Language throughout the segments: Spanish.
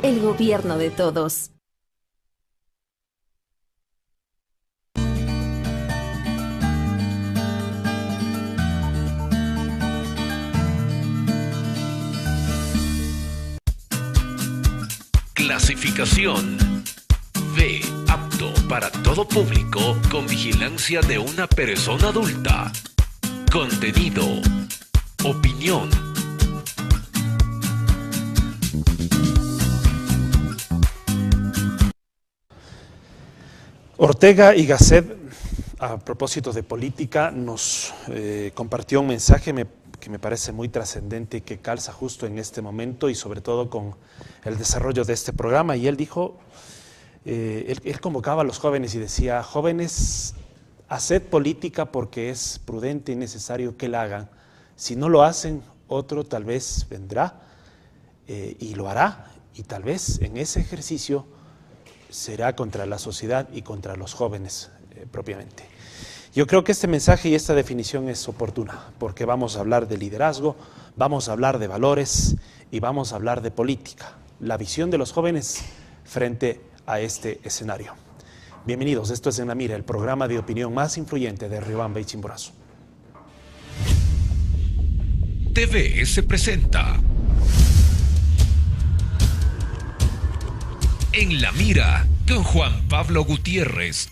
el gobierno de todos. Clasificación B, apto para todo público con vigilancia de una persona adulta. Contenido, opinión. Ortega y Gasset, a propósito de política, nos compartió un mensaje que me parece muy trascendente y que calza justo en este momento y sobre todo con el desarrollo de este programa. Y él dijo, él convocaba a los jóvenes y decía: jóvenes, haced política porque es prudente y necesario que la hagan. Si no lo hacen, otro tal vez vendrá y lo hará. Y tal vez en ese ejercicio será contra la sociedad y contra los jóvenes propiamente. Yo creo que este mensaje y esta definición es oportuna, porque vamos a hablar de liderazgo, vamos a hablar de valores y vamos a hablar de política, la visión de los jóvenes frente a este escenario. Bienvenidos, esto es En la Mira, el programa de opinión más influyente de Riobamba y Chimborazo. TVS presenta En la Mira con Juan Pablo Gutiérrez.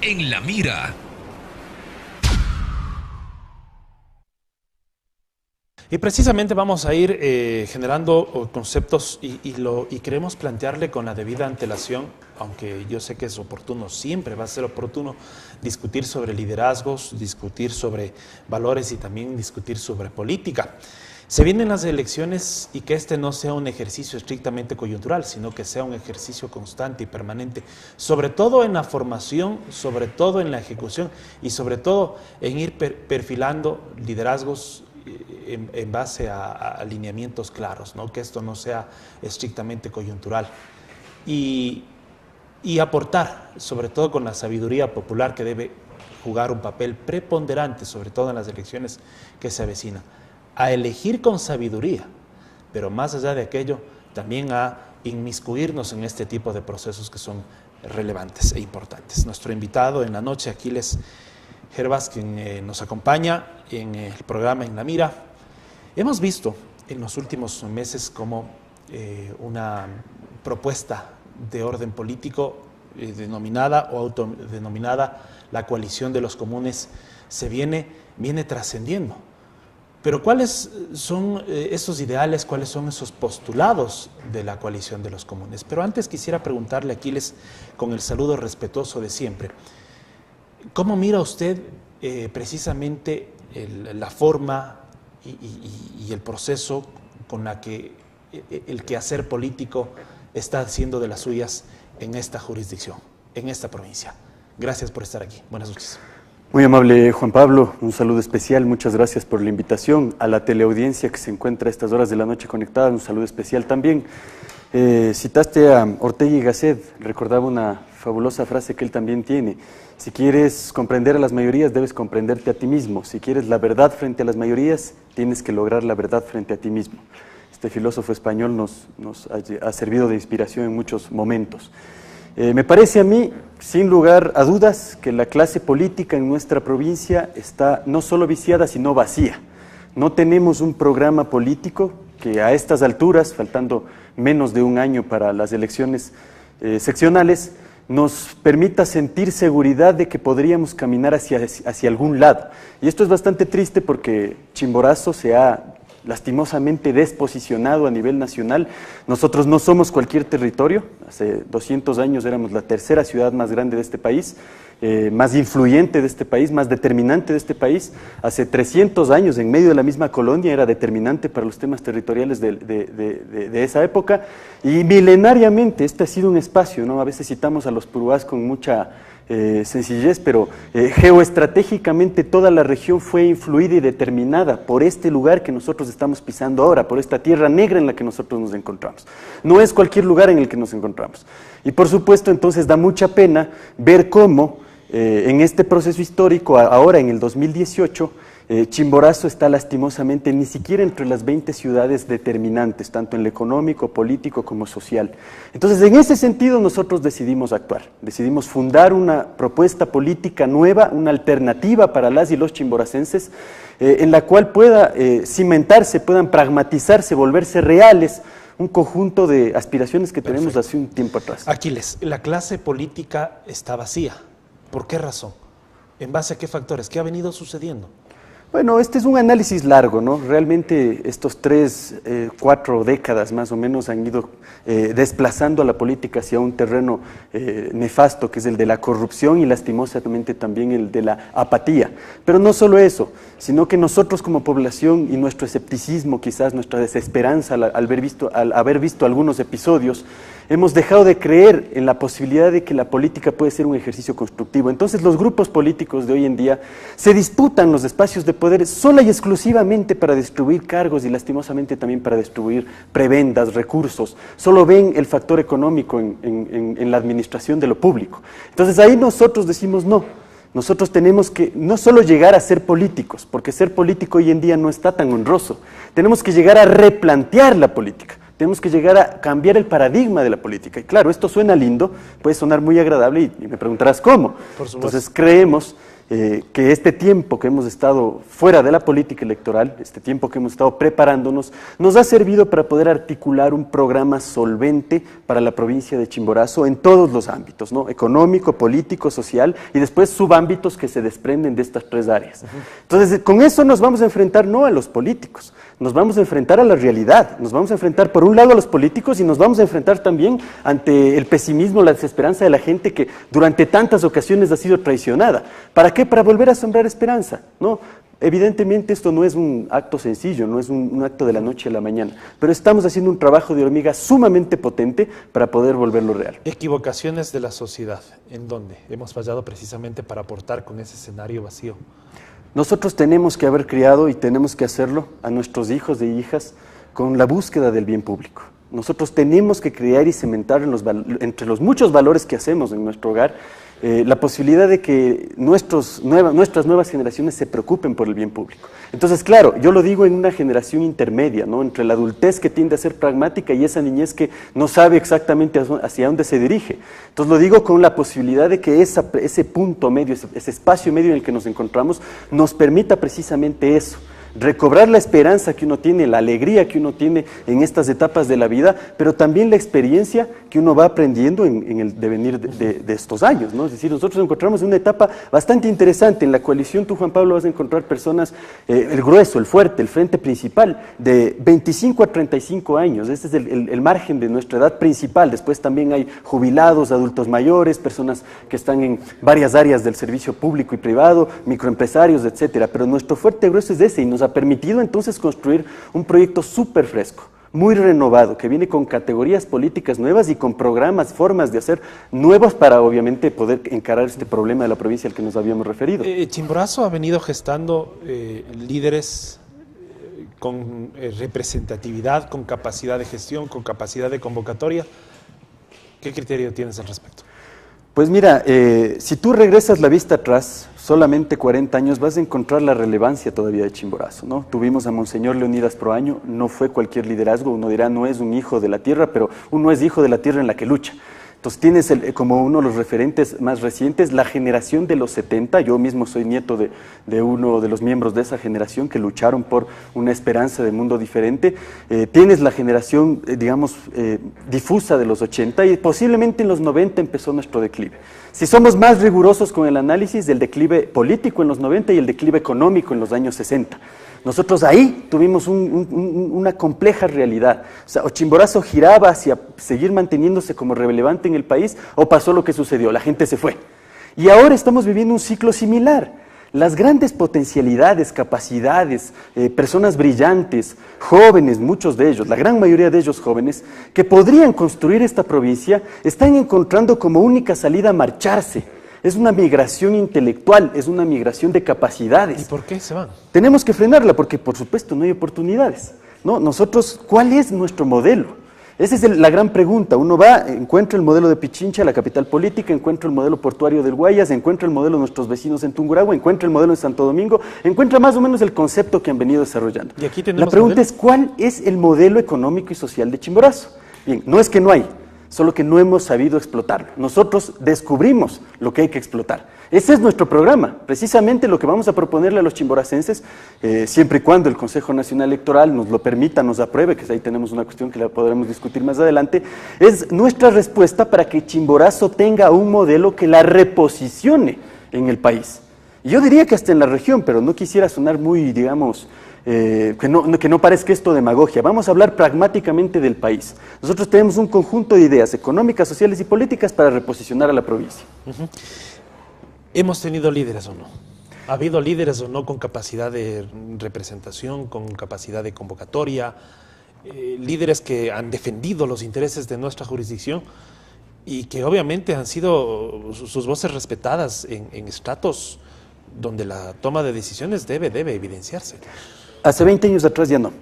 En la Mira. Y precisamente vamos a ir generando conceptos y queremos plantearle con la debida antelación, aunque yo sé que es oportuno, siempre va a ser oportuno discutir sobre liderazgos, discutir sobre valores y también discutir sobre política. Se vienen las elecciones y que este no sea un ejercicio estrictamente coyuntural, sino que sea un ejercicio constante y permanente, sobre todo en la formación, sobre todo en la ejecución y sobre todo en ir perfilando liderazgos en base a alineamientos claros, ¿no? Que esto no sea estrictamente coyuntural y aportar, sobre todo con la sabiduría popular que debe jugar un papel preponderante, sobre todo en las elecciones que se avecinan, a elegir con sabiduría, pero más allá de aquello, también a inmiscuirnos en este tipo de procesos que son relevantes e importantes. Nuestro invitado en la noche, Aquiles Hervás, quien nos acompaña en el programa En la Mira. Hemos visto en los últimos meses cómo una propuesta de orden político denominada o autodenominada la coalición de los comunes se viene trascendiendo. Pero ¿cuáles son esos ideales, cuáles son esos postulados de la coalición de los comunes? Pero antes quisiera preguntarle a Aquiles, con el saludo respetuoso de siempre, ¿cómo mira usted precisamente la forma y el proceso con la que el quehacer político está haciendo de las suyas en esta jurisdicción, en esta provincia? Gracias por estar aquí. Buenas noches. Muy amable Juan Pablo, un saludo especial, muchas gracias por la invitación. A la teleaudiencia que se encuentra a estas horas de la noche conectada, un saludo especial también. Citaste a Ortega y Gasset, recordaba una fabulosa frase que él también tiene: si quieres comprender a las mayorías, debes comprenderte a ti mismo. Si quieres la verdad frente a las mayorías, tienes que lograr la verdad frente a ti mismo. Este filósofo español nos ha servido de inspiración en muchos momentos. Me parece a mí, sin lugar a dudas, que la clase política en nuestra provincia está no solo viciada, sino vacía. No tenemos un programa político que a estas alturas, faltando menos de un año para las elecciones seccionales, nos permita sentir seguridad de que podríamos caminar hacia algún lado. Y esto es bastante triste porque Chimborazo se ha lastimosamente desposicionado a nivel nacional. Nosotros no somos cualquier territorio. Hace 200 años éramos la tercera ciudad más grande de este país, más influyente de este país, más determinante de este país. Hace 300 años, en medio de la misma colonia, era determinante para los temas territoriales de esa época. Y milenariamente este ha sido un espacio, ¿no? A veces citamos a los puruás con mucha sencillez, pero geoestratégicamente toda la región fue influida y determinada por este lugar que nosotros estamos pisando ahora, por esta tierra negra en la que nosotros nos encontramos. No es cualquier lugar en el que nos encontramos. Y por supuesto, entonces da mucha pena ver cómo en este proceso histórico, ahora en el 2018, Chimborazo está lastimosamente ni siquiera entre las 20 ciudades determinantes, tanto en lo económico, político como social. Entonces, en ese sentido nosotros decidimos actuar, decidimos fundar una propuesta política nueva, una alternativa para las y los chimboracenses, en la cual pueda cimentarse, puedan pragmatizarse, volverse reales, un conjunto de aspiraciones que tenemos hace un tiempo atrás. Aquiles, la clase política está vacía. ¿Por qué razón? ¿En base a qué factores? ¿Qué ha venido sucediendo? Bueno, este es un análisis largo, ¿no? Realmente estos 3, 4 décadas más o menos han ido desplazando a la política hacia un terreno nefasto, que es el de la corrupción y lastimosamente también el de la apatía. Pero no solo eso, sino que nosotros como población y nuestro escepticismo, quizás nuestra desesperanza al haber visto algunos episodios, hemos dejado de creer en la posibilidad de que la política puede ser un ejercicio constructivo. Entonces los grupos políticos de hoy en día se disputan los espacios de poder sola y exclusivamente para distribuir cargos y lastimosamente también para distribuir prebendas, recursos. Solo ven el factor económico en la administración de lo público. Entonces ahí nosotros decimos no. Nosotros tenemos que no solo llegar a ser políticos, porque ser político hoy en día no está tan honroso. Tenemos que llegar a replantear la política. Tenemos que llegar a cambiar el paradigma de la política. Y claro, esto suena lindo, puede sonar muy agradable y me preguntarás cómo. Entonces creemos que este tiempo que hemos estado fuera de la política electoral, este tiempo que hemos estado preparándonos, nos ha servido para poder articular un programa solvente para la provincia de Chimborazo en todos los ámbitos, ¿no? Económico, político, social y después subámbitos que se desprenden de estas 3 áreas. Entonces, con eso nos vamos a enfrentar no a los políticos, nos vamos a enfrentar a la realidad, nos vamos a enfrentar por un lado a los políticos y nos vamos a enfrentar también ante el pesimismo, la desesperanza de la gente que durante tantas ocasiones ha sido traicionada. ¿Para qué? Para volver a sembrar esperanza, ¿no? Evidentemente esto no es un acto sencillo, no es un acto de la noche a la mañana, pero estamos haciendo un trabajo de hormiga sumamente potente para poder volverlo real. Equivocaciones de la sociedad, ¿en dónde hemos fallado precisamente para aportar con ese escenario vacío? Nosotros tenemos que haber criado y tenemos que hacerlo a nuestros hijos e hijas con la búsqueda del bien público. Nosotros tenemos que crear y cementar entre los muchos valores que hacemos en nuestro hogar, la posibilidad de que nuestras nuevas generaciones se preocupen por el bien público. Entonces, claro, yo lo digo en una generación intermedia, ¿no? Entre la adultez que tiende a ser pragmática y esa niñez que no sabe exactamente hacia dónde se dirige. Entonces lo digo con la posibilidad de que ese punto medio, ese espacio medio en el que nos encontramos, nos permita precisamente eso. Recobrar la esperanza que uno tiene, la alegría que uno tiene en estas etapas de la vida, pero también la experiencia que uno va aprendiendo en el devenir de estos años, ¿no? Es decir, nosotros nos encontramos en una etapa bastante interesante. En la coalición, tú, Juan Pablo, vas a encontrar personas, el grueso, el fuerte, el frente principal, de 25 a 35 años. Ese es el margen de nuestra edad principal. Después también hay jubilados, adultos mayores, personas que están en varias áreas del servicio público y privado, microempresarios, etcétera. Pero nuestro fuerte grueso es ese y nos ha permitido entonces construir un proyecto súper fresco, muy renovado, que viene con categorías políticas nuevas y con programas, formas de hacer nuevos para obviamente poder encarar este problema de la provincia al que nos habíamos referido. Chimborazo ha venido gestando líderes con representatividad, con capacidad de gestión, con capacidad de convocatoria. ¿Qué criterio tienes al respecto? Pues mira, si tú regresas la vista atrás, solamente 40 años, vas a encontrar la relevancia todavía de Chimborazo, ¿no? Tuvimos a Monseñor Leonidas Proaño, no fue cualquier liderazgo, uno dirá no es un hijo de la tierra, pero uno es hijo de la tierra en la que lucha. Entonces tienes como uno de los referentes más recientes la generación de los 70, yo mismo soy nieto de uno de los miembros de esa generación que lucharon por una esperanza de mundo diferente. Tienes la generación, digamos, difusa de los 80 y posiblemente en los 90 empezó nuestro declive. Si somos más rigurosos con el análisis del declive político en los 90 y el declive económico en los años 60. Nosotros ahí tuvimos una compleja realidad. O sea, o Chimborazo giraba hacia seguir manteniéndose como relevante en el país, o pasó lo que sucedió, la gente se fue. Y ahora estamos viviendo un ciclo similar. Las grandes potencialidades, capacidades, personas brillantes, jóvenes, muchos de ellos, la gran mayoría de ellos jóvenes, que podrían construir esta provincia, están encontrando como única salida marcharse. Es una migración intelectual, es una migración de capacidades. ¿Y por qué se van? Tenemos que frenarla porque, por supuesto, no hay oportunidades, ¿no? Nosotros, ¿cuál es nuestro modelo? Esa es la gran pregunta. Uno va, encuentra el modelo de Pichincha, la capital política, encuentra el modelo portuario del Guayas, encuentra el modelo de nuestros vecinos en Tungurahua, encuentra el modelo en Santo Domingo, encuentra más o menos el concepto que han venido desarrollando. ¿Y aquí tenemos la pregunta modelo? es, ¿cuál es el modelo económico y social de Chimborazo? Bien, no es que no hay, solo que no hemos sabido explotarlo. Nosotros descubrimos lo que hay que explotar. Ese es nuestro programa, precisamente lo que vamos a proponerle a los chimboracenses, siempre y cuando el Consejo Nacional Electoral nos lo permita, nos apruebe, que ahí tenemos una cuestión que la podremos discutir más adelante, es nuestra respuesta para que Chimborazo tenga un modelo que la reposicione en el país. Y yo diría que hasta en la región, pero no quisiera sonar muy, digamos, que no parezca esto demagogia. Vamos a hablar pragmáticamente del país. Nosotros tenemos un conjunto de ideas económicas, sociales y políticas para reposicionar a la provincia. ¿Hemos tenido líderes o no? ¿Ha habido líderes o no con capacidad de representación, con capacidad de convocatoria? Líderes que han defendido los intereses de nuestra jurisdicción y que obviamente han sido sus voces respetadas en estratos donde la toma de decisiones debe evidenciarse. Hace 20 años atrás ya no.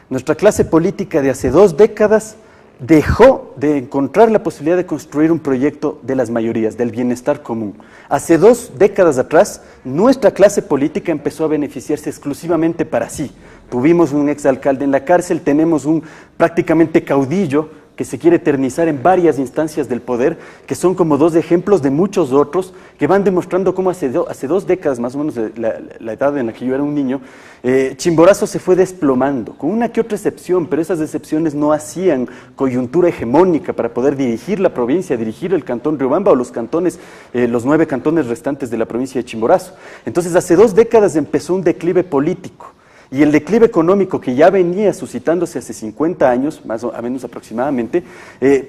Nuestra clase política de hace 2 décadas dejó de encontrar la posibilidad de construir un proyecto de las mayorías, del bienestar común. Hace 2 décadas atrás, nuestra clase política empezó a beneficiarse exclusivamente para sí. Tuvimos un exalcalde en la cárcel, tenemos un prácticamente caudillo que se quiere eternizar en varias instancias del poder, que son como 2 ejemplos de muchos otros que van demostrando cómo hace 2 décadas, más o menos de la edad en la que yo era un niño, Chimborazo se fue desplomando, con una que otra excepción, pero esas excepciones no hacían coyuntura hegemónica para poder dirigir la provincia, dirigir el cantón Riobamba o los cantones, los 9 cantones restantes de la provincia de Chimborazo. Entonces, hace 2 décadas empezó un declive político. Y el declive económico que ya venía suscitándose hace 50 años, más o menos aproximadamente,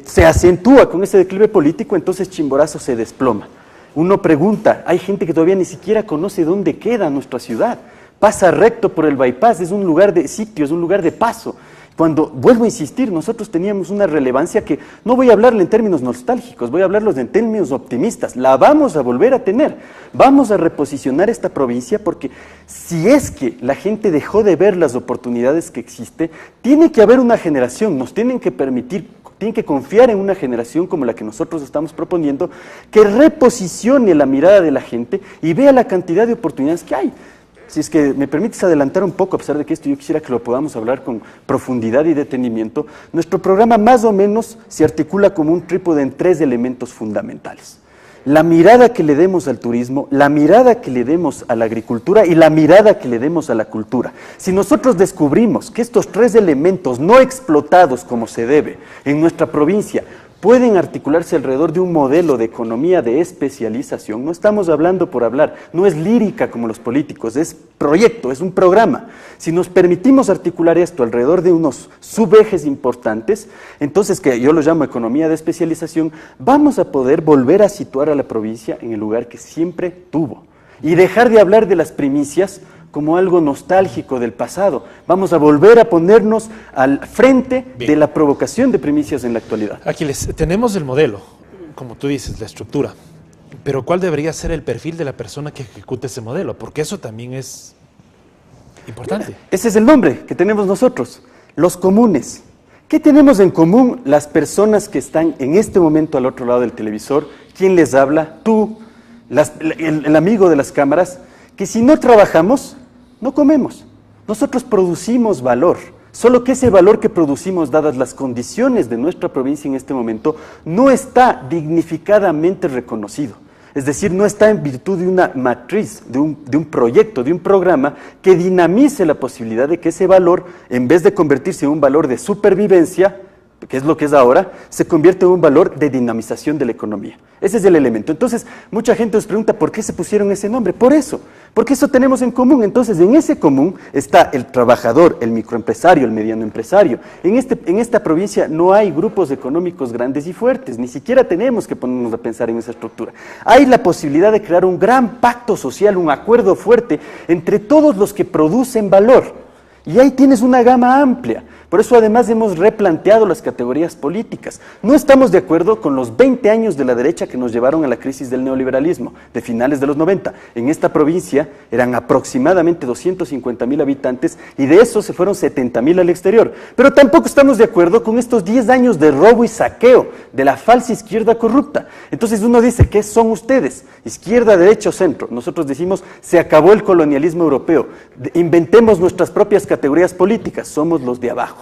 se acentúa con ese declive político, entonces Chimborazo se desploma. Uno pregunta, hay gente que todavía ni siquiera conoce dónde queda nuestra ciudad, pasa recto por el bypass, es un lugar de sitio, es un lugar de paso. Cuando, vuelvo a insistir, nosotros teníamos una relevancia que no voy a hablarle en términos nostálgicos, voy a hablarlos en términos optimistas, la vamos a volver a tener, vamos a reposicionar esta provincia porque si es que la gente dejó de ver las oportunidades que existe, tiene que haber una generación, nos tienen que permitir, tienen que confiar en una generación como la que nosotros estamos proponiendo, que reposicione la mirada de la gente y vea la cantidad de oportunidades que hay. Si es que me permites adelantar un poco, a pesar de que esto yo quisiera que lo podamos hablar con profundidad y detenimiento, nuestro programa más o menos se articula como un trípode en 3 elementos fundamentales. La mirada que le demos al turismo, la mirada que le demos a la agricultura y la mirada que le demos a la cultura. Si nosotros descubrimos que estos 3 elementos no explotados como se debe en nuestra provincia pueden articularse alrededor de un modelo de economía de especialización, no estamos hablando por hablar, no es lírica como los políticos, es proyecto, es un programa. Si nos permitimos articular esto alrededor de unos subejes importantes, entonces, que yo lo llamo economía de especialización, vamos a poder volver a situar a la provincia en el lugar que siempre tuvo y dejar de hablar de las primicias como algo nostálgico del pasado. Vamos a volver a ponernos al frente de la provocación de primicias en la actualidad. Aquiles, tenemos el modelo, como tú dices, la estructura, pero ¿cuál debería ser el perfil de la persona que ejecute ese modelo? Porque eso también es importante. Ese es el nombre que tenemos nosotros, los comunes. ¿Qué tenemos en común las personas que están en este momento al otro lado del televisor? ¿Quién les habla? Tú, el amigo de las cámaras, que si no trabajamos, no comemos. Nosotros producimos valor, solo que ese valor que producimos, dadas las condiciones de nuestra provincia en este momento, no está dignificadamente reconocido. Es decir, no está en virtud de una matriz, de un proyecto, de un programa que dinamice la posibilidad de que ese valor, en vez de convertirse en un valor de supervivencia, que es lo que es ahora, se convierte en un valor de dinamización de la economía. Ese es el elemento. Entonces, mucha gente nos pregunta ¿por qué se pusieron ese nombre? Por eso, porque eso tenemos en común. Entonces, en ese común está el trabajador, el microempresario, el mediano empresario. En esta provincia no hay grupos económicos grandes y fuertes, ni siquiera tenemos que ponernos a pensar en esa estructura. Hay la posibilidad de crear un gran pacto social, un acuerdo fuerte entre todos los que producen valor. Y ahí tienes una gama amplia. Por eso además hemos replanteado las categorías políticas. No estamos de acuerdo con los 20 años de la derecha que nos llevaron a la crisis del neoliberalismo de finales de los 90. En esta provincia eran aproximadamente 250.000 habitantes y de esos se fueron 70.000 al exterior. Pero tampoco estamos de acuerdo con estos 10 años de robo y saqueo de la falsa izquierda corrupta. Entonces uno dice, ¿qué son ustedes? Izquierda, derecha o centro. Nosotros decimos, se acabó el colonialismo europeo. Inventemos nuestras propias categorías políticas. Somos los de abajo.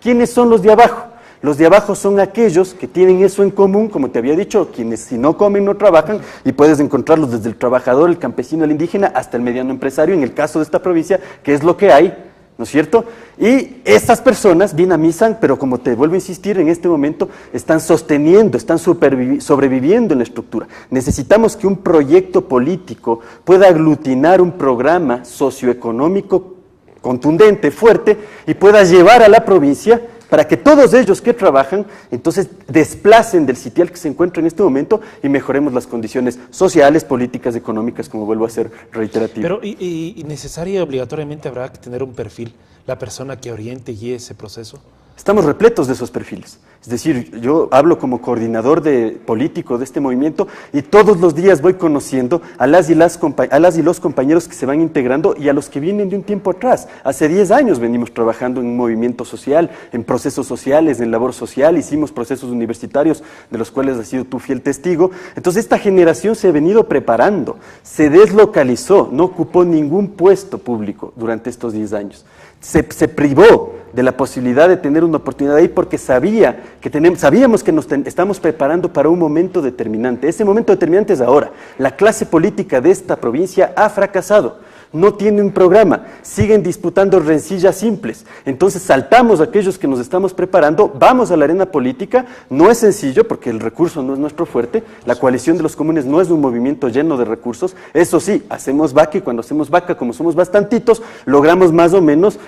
¿Quiénes son los de abajo? Los de abajo son aquellos que tienen eso en común, como te había dicho, quienes si no comen no trabajan, y puedes encontrarlos desde el trabajador, el campesino, el indígena, hasta el mediano empresario, en el caso de esta provincia, que es lo que hay, ¿no es cierto? Y estas personas dinamizan, pero como te vuelvo a insistir, en este momento están sosteniendo, están sobreviviendo en la estructura. Necesitamos que un proyecto político pueda aglutinar un programa socioeconómico contundente, fuerte, y pueda llevar a la provincia para que todos ellos que trabajan, entonces desplacen del sitial que se encuentra en este momento y mejoremos las condiciones sociales, políticas, económicas, como vuelvo a ser reiterativo. Pero y necesaria y obligatoriamente habrá que tener un perfil, la persona que oriente y guíe ese proceso. Estamos repletos de esos perfiles. Es decir, yo hablo como coordinador político de este movimiento y todos los días voy conociendo a las y los compañeros que se van integrando y a los que vienen de un tiempo atrás. Hace 10 años venimos trabajando en un movimiento social, en procesos sociales, en labor social, hicimos procesos universitarios de los cuales has sido tú fiel testigo. Entonces esta generación se ha venido preparando, se deslocalizó, no ocupó ningún puesto público durante estos 10 años. Se privó de la posibilidad de tener una oportunidad ahí porque sabíamos que nos estamos preparando para un momento determinante. Ese momento determinante es ahora. La clase política de esta provincia ha fracasado. No tiene un programa, siguen disputando rencillas simples. Entonces saltamos a aquellos que nos estamos preparando, vamos a la arena política. No es sencillo porque el recurso no es nuestro fuerte. La coalición de los comunes no es un movimiento lleno de recursos. Eso sí, hacemos vaca y cuando hacemos vaca, como somos bastantitos, logramos más o menos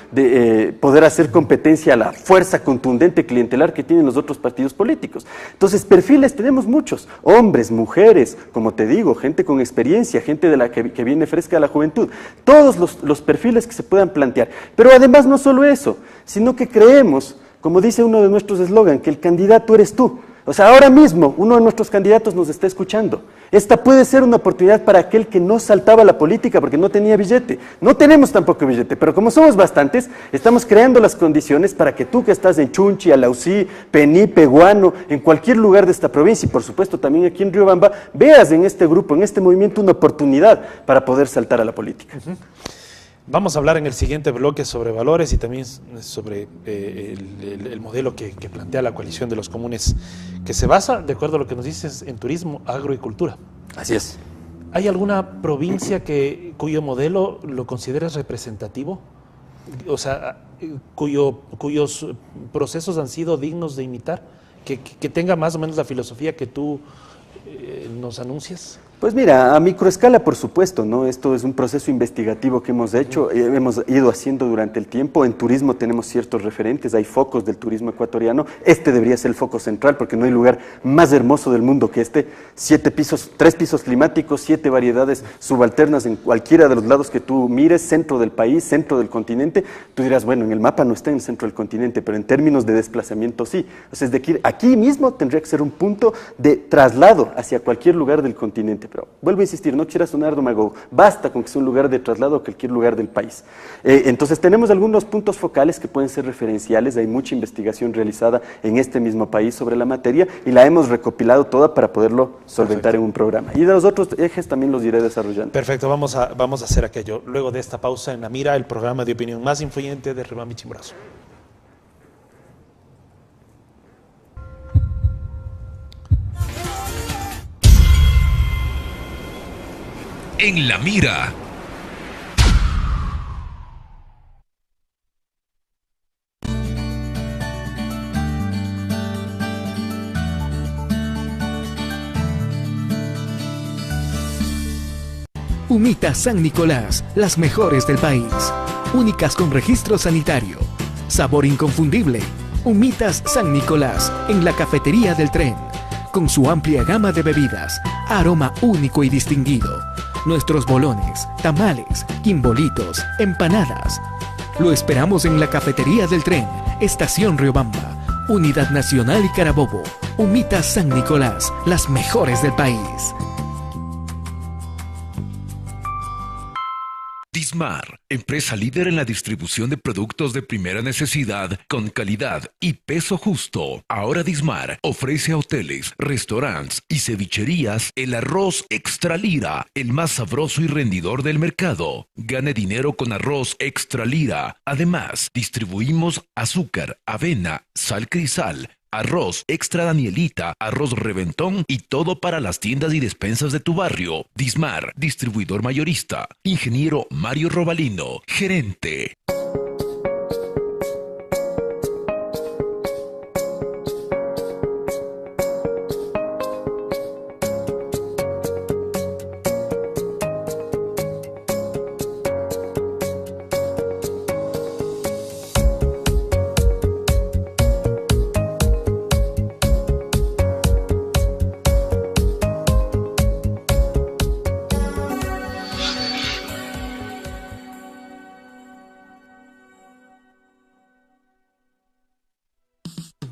poder hacer competencia a la fuerza contundente clientelar que tienen los otros partidos políticos. Entonces perfiles tenemos muchos, hombres, mujeres, como te digo, gente con experiencia, gente de la que viene fresca de la juventud. Todos los perfiles que se puedan plantear. Pero además no solo eso, sino que creemos, como dice uno de nuestros eslogan, que el candidato eres tú. O sea, ahora mismo uno de nuestros candidatos nos está escuchando. Esta puede ser una oportunidad para aquel que no saltaba a la política porque no tenía billete. No tenemos tampoco billete, pero como somos bastantes, estamos creando las condiciones para que tú que estás en Chunchi, Alausí, Pení, Peguano, en cualquier lugar de esta provincia y por supuesto también aquí en Riobamba, veas en este grupo, en este movimiento una oportunidad para poder saltar a la política. Vamos a hablar en el siguiente bloque sobre valores y también sobre el modelo que plantea la coalición de los comunes, que se basa, de acuerdo a lo que nos dices, en turismo, agro y cultura. Así es. ¿Hay alguna provincia cuyo modelo lo consideras representativo? O sea, cuyos procesos han sido dignos de imitar, que tenga más o menos la filosofía que tú nos anuncias. Pues mira, a microescala por supuesto, ¿no? Esto es un proceso investigativo que hemos hecho, hemos ido haciendo durante el tiempo. En turismo tenemos ciertos referentes, hay focos del turismo ecuatoriano. Este debería ser el foco central porque no hay lugar más hermoso del mundo que este. 3 pisos climáticos, 7 variedades subalternas en cualquiera de los lados que tú mires, centro del país, centro del continente. Tú dirás, bueno, en el mapa no está en el centro del continente, pero en términos de desplazamiento sí. O sea, es de que aquí mismo tendría que ser un punto de traslado hacia cualquier lugar del continente. Pero vuelvo a insistir, no quisiera sonar demagogo, basta con que sea un lugar de traslado a cualquier lugar del país. Entonces tenemos algunos puntos focales que pueden ser referenciales, hay mucha investigación realizada en este mismo país sobre la materia y la hemos recopilado toda para poderlo solventar. Perfecto. En un programa. Y de los otros ejes también los iré desarrollando. Perfecto, vamos a hacer aquello. Luego de esta pausa en La Mira, el programa de opinión más influyente de Riobamba y Chimborazo. En La Mira. Humitas San Nicolás, las mejores del país. Únicas con registro sanitario. Sabor inconfundible. Humitas San Nicolás, en la cafetería del tren. Con su amplia gama de bebidas, aroma único y distinguido. Nuestros bolones, tamales, quimbolitos, empanadas. Lo esperamos en la Cafetería del Tren, Estación Riobamba, Unidad Nacional y Carabobo. Humitas San Nicolás, las mejores del país. Dismar, empresa líder en la distribución de productos de primera necesidad con calidad y peso justo. Ahora Dismar ofrece a hoteles, restaurantes y cevicherías el arroz Extra Lira, el más sabroso y rendidor del mercado. Gane dinero con arroz Extra Lira. Además, distribuimos azúcar, avena, sal crisal, arroz Extra Danielita, arroz Reventón y todo para las tiendas y despensas de tu barrio. Dismar, distribuidor mayorista. Ingeniero Mario Robalino, gerente.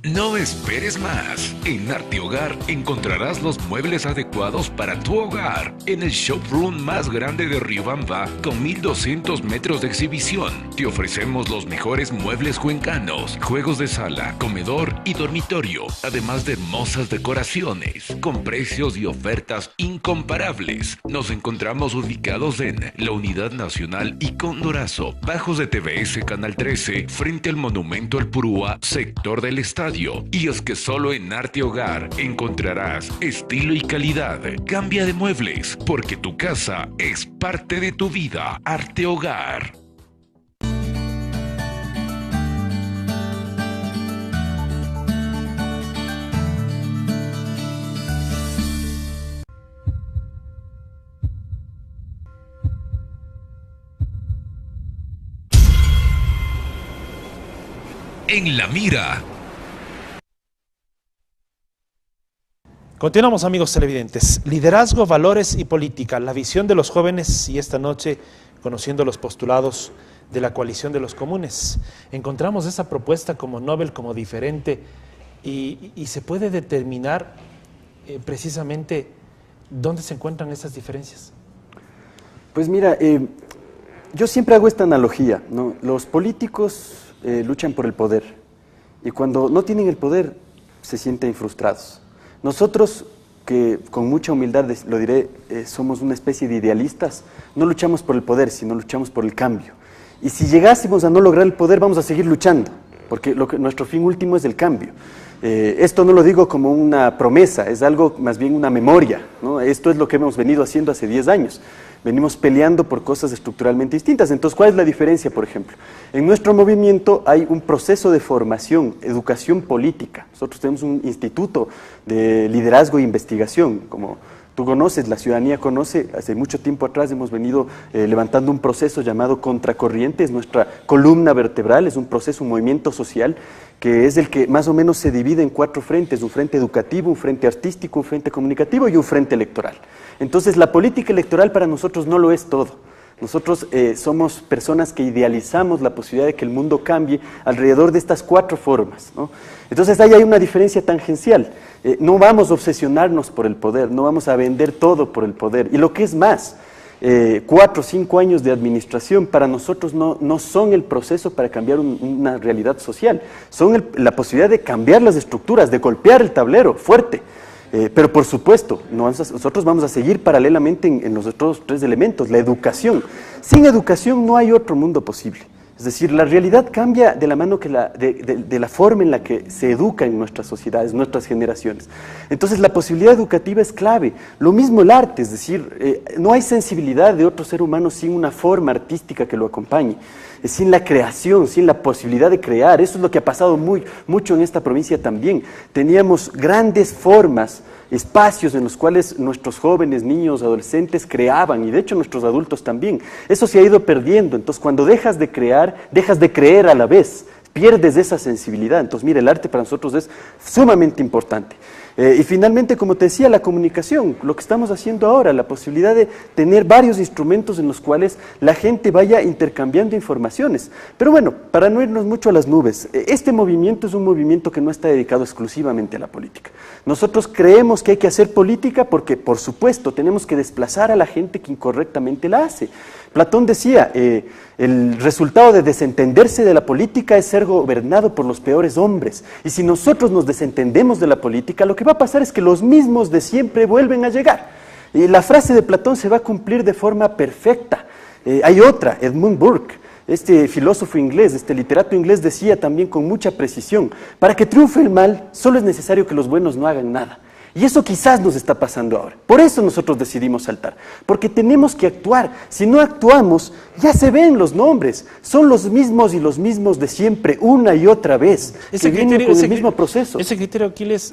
No esperes más. En Arte Hogar encontrarás los muebles adecuados para tu hogar. En el showroom más grande de Riobamba, con 1200 metros de exhibición, te ofrecemos los mejores muebles cuencanos, juegos de sala, comedor y dormitorio, además de hermosas decoraciones, con precios y ofertas incomparables. Nos encontramos ubicados en la Unidad Nacional y Condorazo, bajos de TVS Canal 13, frente al Monumento al Purúa, sector del estadio. Y es que solo en Arte Hogar encontrarás estilo y calidad. Cambia de muebles, porque tu casa es parte de tu vida. Arte Hogar. En la mira. Continuamos, amigos televidentes. Liderazgo, valores y política, la visión de los jóvenes, y esta noche conociendo los postulados de la coalición de los comunes. Encontramos esa propuesta como novel, como diferente, y se puede determinar precisamente dónde se encuentran esas diferencias. Pues mira, yo siempre hago esta analogía, ¿no? Los políticos luchan por el poder, y cuando no tienen el poder se sienten frustrados. Nosotros, que con mucha humildad lo diré, somos una especie de idealistas, no luchamos por el poder, sino luchamos por el cambio. Y si llegásemos a no lograr el poder, vamos a seguir luchando, porque nuestro fin último es el cambio. Esto no lo digo como una promesa, es algo más bien una memoria, ¿no? Esto es lo que hemos venido haciendo hace 10 años. Venimos peleando por cosas estructuralmente distintas. Entonces, ¿cuál es la diferencia, por ejemplo? En nuestro movimiento hay un proceso de formación, educación política. Nosotros tenemos un instituto de liderazgo e investigación. Como tú conoces, la ciudadanía conoce, hace mucho tiempo atrás hemos venido levantando un proceso llamado Contracorriente, es nuestra columna vertebral, es un proceso, un movimiento social, que es el que más o menos se divide en 4 frentes, un frente educativo, un frente artístico, un frente comunicativo y un frente electoral. Entonces, la política electoral para nosotros no lo es todo. Nosotros somos personas que idealizamos la posibilidad de que el mundo cambie alrededor de estas 4 formas, ¿no? Entonces, ahí hay una diferencia tangencial. No vamos a obsesionarnos por el poder, no vamos a vender todo por el poder. Y lo que es más, 4 o 5 años de administración para nosotros no son el proceso para cambiar una realidad social, son la posibilidad de cambiar las estructuras, de golpear el tablero fuerte. Pero por supuesto, nosotros vamos a seguir paralelamente en los otros 3 elementos, la educación. Sin educación no hay otro mundo posible. Es decir, la realidad cambia de la mano de la forma en la que se educa en nuestras sociedades, nuestras generaciones. Entonces, la posibilidad educativa es clave. Lo mismo el arte, es decir, no hay sensibilidad de otro ser humano sin una forma artística que lo acompañe, sin la creación, sin la posibilidad de crear. Eso es lo que ha pasado mucho en esta provincia también. Teníamos grandes formas, espacios en los cuales nuestros jóvenes, niños, adolescentes creaban, y de hecho nuestros adultos también. Eso se ha ido perdiendo. Entonces, cuando dejas de crear, dejas de creer a la vez, pierdes esa sensibilidad. Entonces, mire, el arte para nosotros es sumamente importante. Y finalmente, como te decía, la comunicación, lo que estamos haciendo ahora, la posibilidad de tener varios instrumentos en los cuales la gente vaya intercambiando informaciones. Pero bueno, para no irnos mucho a las nubes, este movimiento es un movimiento que no está dedicado exclusivamente a la política. Nosotros creemos que hay que hacer política porque, por supuesto, tenemos que desplazar a la gente que incorrectamente la hace. Platón decía, el resultado de desentenderse de la política es ser gobernado por los peores hombres. Y si nosotros nos desentendemos de la política, lo que va a pasar es que los mismos de siempre vuelven a llegar. Y la frase de Platón se va a cumplir de forma perfecta. Hay otra, Edmund Burke, este filósofo inglés, este literato inglés, decía también con mucha precisión, para que triunfe el mal, solo es necesario que los buenos no hagan nada. Y eso quizás nos está pasando ahora. Por eso nosotros decidimos saltar, porque tenemos que actuar. Si no actuamos, ya se ven los nombres. Son los mismos y los mismos de siempre, una y otra vez, que vienen con el mismo proceso. Ese criterio, Aquiles,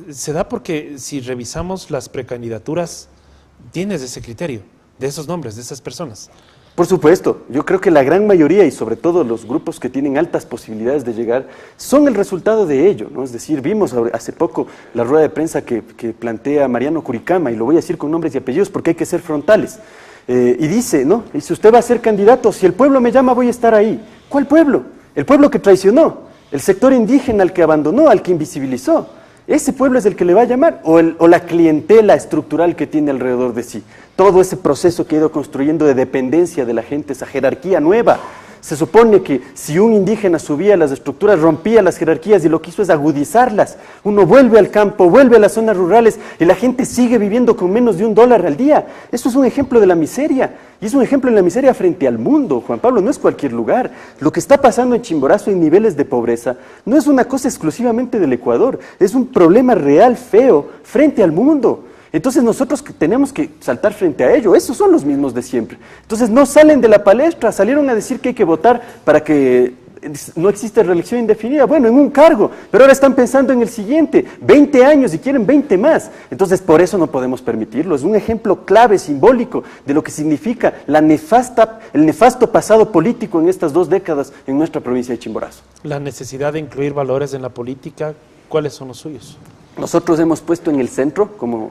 se da porque si revisamos las precandidaturas, tienes ese criterio, de esos nombres, de esas personas. Por supuesto, yo creo que la gran mayoría y sobre todo los grupos que tienen altas posibilidades de llegar son el resultado de ello, ¿no? Es decir, vimos hace poco la rueda de prensa que plantea Mariano Curicama, y lo voy a decir con nombres y apellidos porque hay que ser frontales, y dice, ¿no? Dice, usted va a ser candidato, si el pueblo me llama voy a estar ahí. ¿Cuál pueblo? El pueblo que traicionó, el sector indígena al que abandonó, al que invisibilizó. ¿Ese pueblo es el que le va a llamar? ¿O la clientela estructural que tiene alrededor de sí? Todo ese proceso que ha ido construyendo de dependencia de la gente, esa jerarquía nueva. Se supone que si un indígena subía las estructuras, rompía las jerarquías y lo que hizo es agudizarlas. Uno vuelve al campo, vuelve a las zonas rurales y la gente sigue viviendo con menos de $1 al día. Eso es un ejemplo de la miseria. Y es un ejemplo de la miseria frente al mundo, Juan Pablo, no es cualquier lugar. Lo que está pasando en Chimborazo en niveles de pobreza no es una cosa exclusivamente del Ecuador, es un problema real, feo, frente al mundo. Entonces nosotros tenemos que saltar frente a ello, esos son los mismos de siempre. Entonces no salen de la palestra, salieron a decir que hay que votar para que no existe reelección indefinida, bueno, en un cargo, pero ahora están pensando en el siguiente, 20 años y quieren 20 más. Entonces por eso no podemos permitirlo, es un ejemplo clave, simbólico, de lo que significa el nefasto pasado político en estas 2 décadas en nuestra provincia de Chimborazo. La necesidad de incluir valores en la política, ¿cuáles son los suyos? Nosotros hemos puesto en el centro, como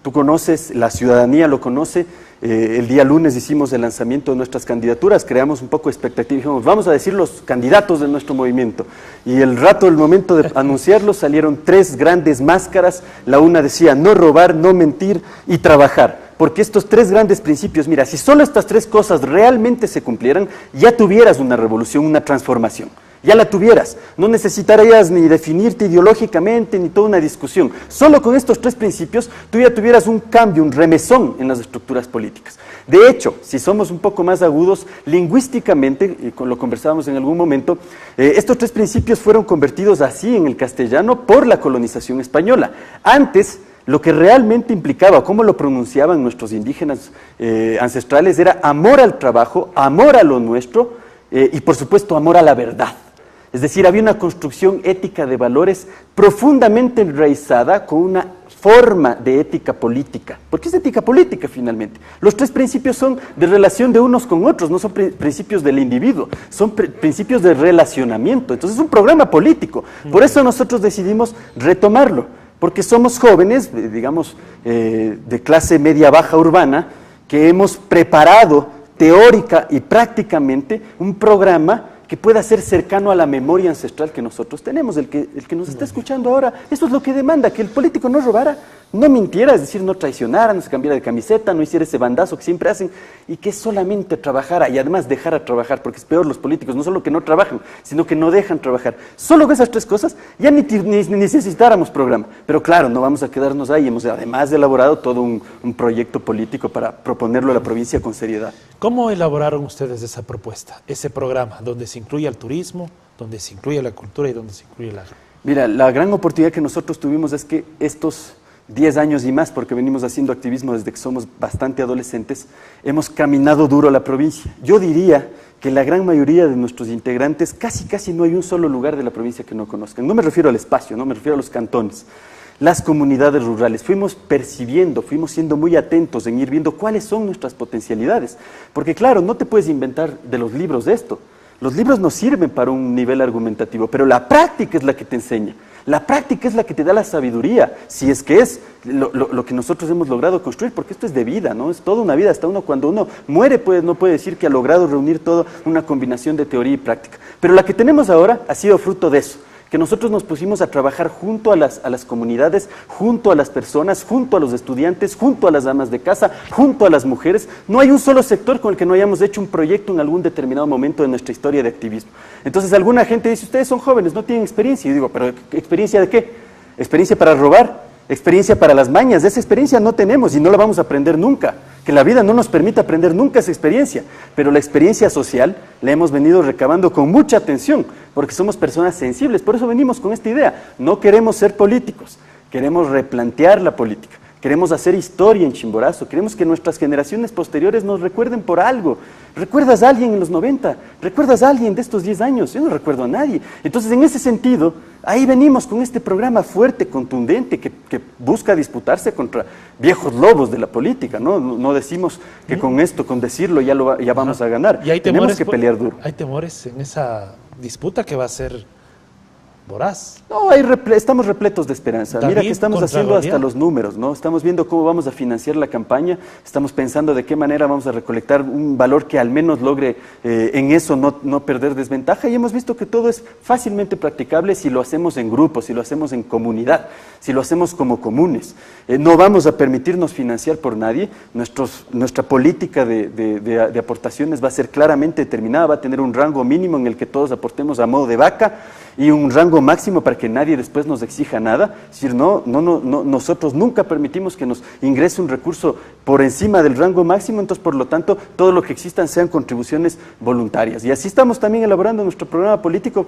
tú conoces, la ciudadanía lo conoce, el día lunes hicimos el lanzamiento de nuestras candidaturas, creamos un poco de expectativa, dijimos, vamos a decir los candidatos de nuestro movimiento. Y el momento de anunciarlos, salieron 3 grandes máscaras, la una decía no robar, no mentir y trabajar. Porque estos 3 grandes principios, mira, si solo estas 3 cosas realmente se cumplieran, ya tuvieras una revolución, una transformación. Ya la tuvieras, no necesitarías ni definirte ideológicamente ni toda una discusión. Solo con estos 3 principios tú ya tuvieras un cambio, un remesón en las estructuras políticas. De hecho, si somos un poco más agudos, lingüísticamente, y lo conversábamos en algún momento, estos 3 principios fueron convertidos así en el castellano por la colonización española. Antes, lo que realmente implicaba, cómo lo pronunciaban nuestros indígenas ancestrales, era amor al trabajo, amor a lo nuestro y por supuesto amor a la verdad. Es decir, había una construcción ética de valores profundamente enraizada con una forma de ética política. ¿Por qué es ética política finalmente? Los 3 principios son de relación de unos con otros, no son principios del individuo, son principios de relacionamiento. Entonces es un programa político. Por eso nosotros decidimos retomarlo, porque somos jóvenes, digamos, de clase media-baja urbana, que hemos preparado teórica y prácticamente un programa que pueda ser cercano a la memoria ancestral que nosotros tenemos. El que nos está escuchando ahora, eso es lo que demanda, que el político no robara, no mintiera, es decir, no traicionara, no se cambiara de camiseta, no hiciera ese bandazo que siempre hacen, y que solamente trabajara, y además dejara trabajar, porque es peor los políticos, no solo que no trabajan, sino que no dejan trabajar. Solo con esas 3 cosas, ya ni necesitáramos programa. Pero claro, no vamos a quedarnos ahí, hemos además elaborado todo un proyecto político para proponerlo a la provincia con seriedad. ¿Cómo elaboraron ustedes esa propuesta, ese programa, donde se incluye el turismo, donde se incluye la cultura y donde se incluye el agro? Mira, la gran oportunidad que nosotros tuvimos es que estos 10 años y más, porque venimos haciendo activismo desde que somos bastante adolescentes, hemos caminado duro la provincia. Yo diría que la gran mayoría de nuestros integrantes, casi no hay un solo lugar de la provincia que no conozcan. No me refiero al espacio, no me refiero a los cantones. Las comunidades rurales, fuimos percibiendo, fuimos siendo muy atentos en ir viendo cuáles son nuestras potencialidades. Porque claro, no te puedes inventar de los libros esto. Los libros nos sirven para un nivel argumentativo, pero la práctica es la que te enseña. La práctica es la que te da la sabiduría, si es que es lo que nosotros hemos logrado construir, porque esto es de vida, ¿no? Es toda una vida, hasta uno cuando uno muere no puede decir que ha logrado reunir toda una combinación de teoría y práctica. Pero la que tenemos ahora ha sido fruto de eso, que nosotros nos pusimos a trabajar junto a las comunidades, junto a las personas, junto a los estudiantes, junto a las amas de casa, junto a las mujeres. No hay un solo sector con el que no hayamos hecho un proyecto en algún determinado momento de nuestra historia de activismo. Entonces alguna gente dice, ustedes son jóvenes, no tienen experiencia. Y digo, ¿pero experiencia de qué? ¿Experiencia para robar? ¿Experiencia para las mañas? Esa experiencia no tenemos y no la vamos a aprender nunca. Que la vida no nos permite aprender nunca esa experiencia, pero la experiencia social la hemos venido recabando con mucha atención, porque somos personas sensibles, por eso venimos con esta idea. No queremos ser políticos, queremos replantear la política, queremos hacer historia en Chimborazo, queremos que nuestras generaciones posteriores nos recuerden por algo. ¿Recuerdas a alguien en los 90? ¿Recuerdas a alguien de estos 10 años? Yo no recuerdo a nadie. Entonces, en ese sentido, ahí venimos con este programa fuerte, contundente, que busca disputarse contra viejos lobos de la política, ¿no? No decimos que con esto, con decirlo, ya vamos a ganar. Y hay temores, tenemos que pelear duro. Hay temores en esa disputa que va a ser voraz. No, estamos repletos de esperanza. David, mira que estamos haciendo Goliat. hasta los números, ¿no? Estamos viendo cómo vamos a financiar la campaña, estamos pensando de qué manera vamos a recolectar un valor que al menos logre en eso no perder desventaja, y hemos visto que todo es fácilmente practicable si lo hacemos en grupo, si lo hacemos en comunidad, si lo hacemos como comunes. No vamos a permitirnos financiar por nadie. Nuestra política de aportaciones va a ser claramente determinada, va a tener un rango mínimo en el que todos aportemos a modo de vaca y un rango máximo para que nadie después nos exija nada. Es decir, nosotros nunca permitimos que nos ingrese un recurso por encima del rango máximo, entonces por lo tanto todo lo que existan sean contribuciones voluntarias. Y así estamos también elaborando nuestro programa político,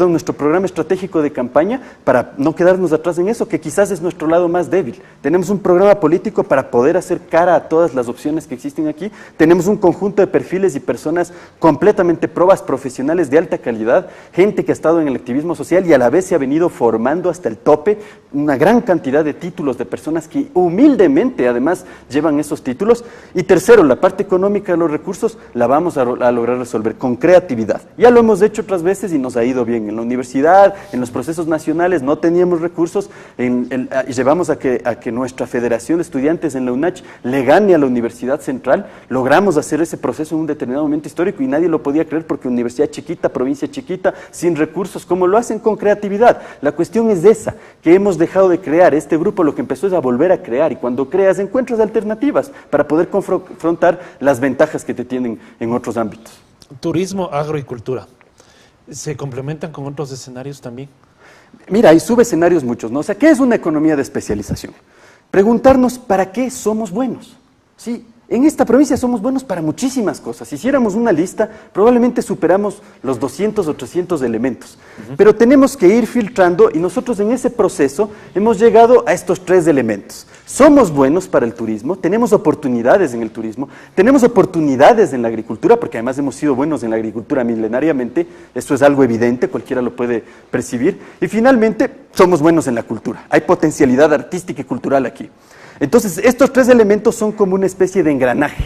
nuestro programa estratégico de campaña, para no quedarnos atrás en eso, que quizás es nuestro lado más débil. Tenemos un programa político para poder hacer cara a todas las opciones que existen aquí. Tenemos un conjunto de perfiles y personas completamente probas, profesionales de alta calidad, gente que ha estado en el activismo social y a la vez se ha venido formando hasta el tope una gran cantidad de títulos de personas que humildemente además llevan esos títulos. Y tercero, la parte económica de los recursos la vamos a lograr resolver con creatividad. Ya lo hemos hecho otras veces y nos ha ido bien. En la universidad, en los procesos nacionales no teníamos recursos, llevamos a que nuestra federación de estudiantes en la UNACH le gane a la Universidad Central. Logramos hacer ese proceso en un determinado momento histórico y nadie lo podía creer, porque universidad chiquita, provincia chiquita, sin recursos, como lo hacen con creatividad. La cuestión es esa, que hemos dejado de crear. Este grupo lo que empezó es a volver a crear, y cuando creas encuentras alternativas para poder confrontar las ventajas que te tienen en otros ámbitos. Turismo, agro y cultura, ¿se complementan con otros escenarios también? Mira, hay subescenarios muchos, ¿no? O sea, ¿qué es una economía de especialización? Preguntarnos para qué somos buenos. Sí, en esta provincia somos buenos para muchísimas cosas. Si hiciéramos una lista, probablemente superamos los 200 o 300 elementos. Pero tenemos que ir filtrando, y nosotros en ese proceso hemos llegado a estos 3 elementos. Somos buenos para el turismo, tenemos oportunidades en el turismo, tenemos oportunidades en la agricultura, porque además hemos sido buenos en la agricultura milenariamente, esto es algo evidente, cualquiera lo puede percibir. Y finalmente, somos buenos en la cultura, hay potencialidad artística y cultural aquí. Entonces, estos 3 elementos son como una especie de engranaje,